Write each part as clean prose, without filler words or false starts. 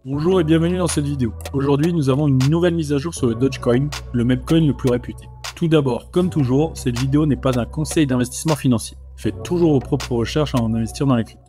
Bonjour et bienvenue dans cette vidéo. Aujourd'hui, nous avons une nouvelle mise à jour sur le Dogecoin, le meme-coin le plus réputé. Tout d'abord, comme toujours, cette vidéo n'est pas un conseil d'investissement financier. Faites toujours vos propres recherches avant d'investir dans les cryptos.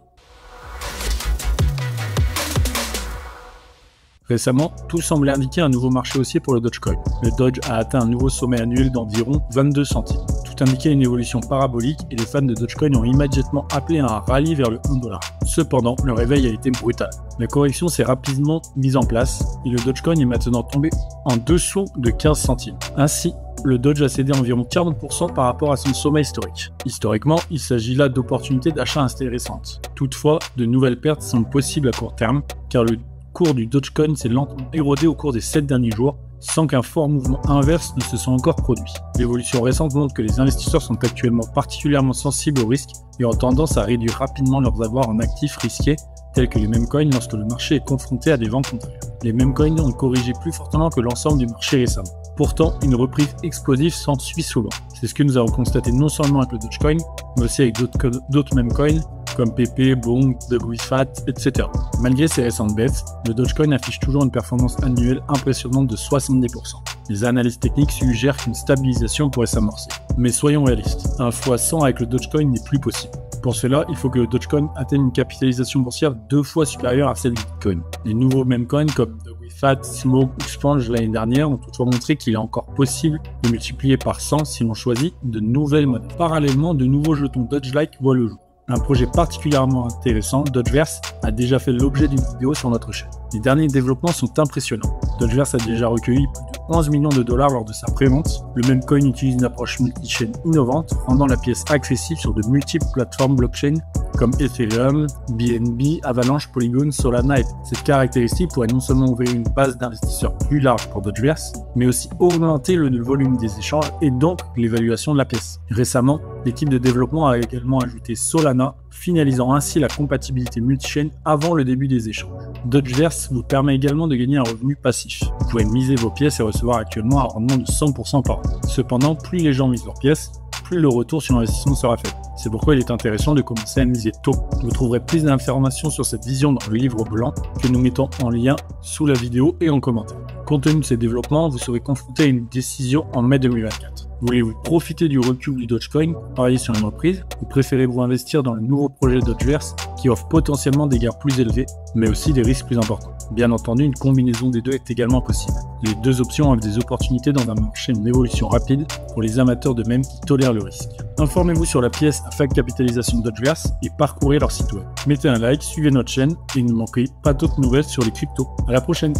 Récemment, tout semblait indiquer un nouveau marché haussier pour le Dogecoin. Le Doge a atteint un nouveau sommet annuel d'environ 22 centimes. Tout indiquait une évolution parabolique et les fans de Dogecoin ont immédiatement appelé à un rallye vers le 1$. Cependant, le réveil a été brutal. La correction s'est rapidement mise en place et le Dogecoin est maintenant tombé en dessous de 15 centimes. Ainsi, le Doge a cédé environ 40% par rapport à son sommet historique. Historiquement, il s'agit là d'opportunités d'achat intéressantes. Toutefois, de nouvelles pertes sont possibles à court terme car le cours du Dogecoin s'est lentement érodé au cours des 7 derniers jours sans qu'un fort mouvement inverse ne se soit encore produit. L'évolution récente montre que les investisseurs sont actuellement particulièrement sensibles au risque et ont tendance à réduire rapidement leurs avoirs en actifs risqués tels que les meme-coins lorsque le marché est confronté à des vents contraires. Les meme-coins ont corrigé plus fortement que l'ensemble du marché récemment. Pourtant, une reprise explosive s'ensuit souvent. C'est ce que nous avons constaté non seulement avec le Dogecoin, mais aussi avec d'autres meme-coins comme PP, Bonk, WeFat, etc. Malgré ces récentes baisses, le Dogecoin affiche toujours une performance annuelle impressionnante de 70%. Les analystes techniques suggèrent qu'une stabilisation pourrait s'amorcer. Mais soyons réalistes, un x100 avec le Dogecoin n'est plus possible. Pour cela, il faut que le Dogecoin atteigne une capitalisation boursière 2 fois supérieure à celle du Bitcoin. Les nouveaux meme-coins comme WeFat, Smoke ou Sponge l'année dernière ont toutefois montré qu'il est encore possible de multiplier par 100 si l'on choisit de nouvelles monnaies. Parallèlement, de nouveaux jetons Doge-like voient le jour. Un projet particulièrement intéressant, Dogeverse, a déjà fait l'objet d'une vidéo sur notre chaîne. Les derniers développements sont impressionnants. Dogeverse a déjà recueilli plus de 11 millions de dollars lors de sa prévente. Le meme coin utilise une approche multi-chain innovante, rendant la pièce accessible sur de multiples plateformes blockchain comme Ethereum, BNB, Avalanche, Polygon, Solana. Et cette caractéristique pourrait non seulement ouvrir une base d'investisseurs plus large pour Dogeverse, mais aussi augmenter le volume des échanges et donc l'évaluation de la pièce. Récemment, l'équipe de développement a également ajouté Solana, finalisant ainsi la compatibilité multi-chain avant le début des échanges. Dogeverse vous permet également de gagner un revenu passif. Vous pouvez miser vos pièces et recevoir actuellement un rendement de 100% par an. Cependant, plus les gens misent leurs pièces, plus le retour sur l'investissement sera faible. C'est pourquoi il est intéressant de commencer à miser tôt. Vous trouverez plus d'informations sur cette vision dans le livre blanc que nous mettons en lien sous la vidéo et en commentaire. Compte tenu de ces développements, vous serez confronté à une décision en mai 2024. Voulez-vous profiter du recul du Dogecoin, parier sur une reprise, ou préférez-vous investir dans le nouveau projet Dogeverse qui offre potentiellement des gains plus élevés, mais aussi des risques plus importants? Bien entendu, une combinaison des deux est également possible. Les deux options offrent des opportunités dans un marché en évolution rapide pour les amateurs de mèmes qui tolèrent le risque. Informez-vous sur la pièce à faible capitalisation Dogeverse et parcourez leur site web. Mettez un like, suivez notre chaîne et ne manquez pas d'autres nouvelles sur les cryptos. À la prochaine!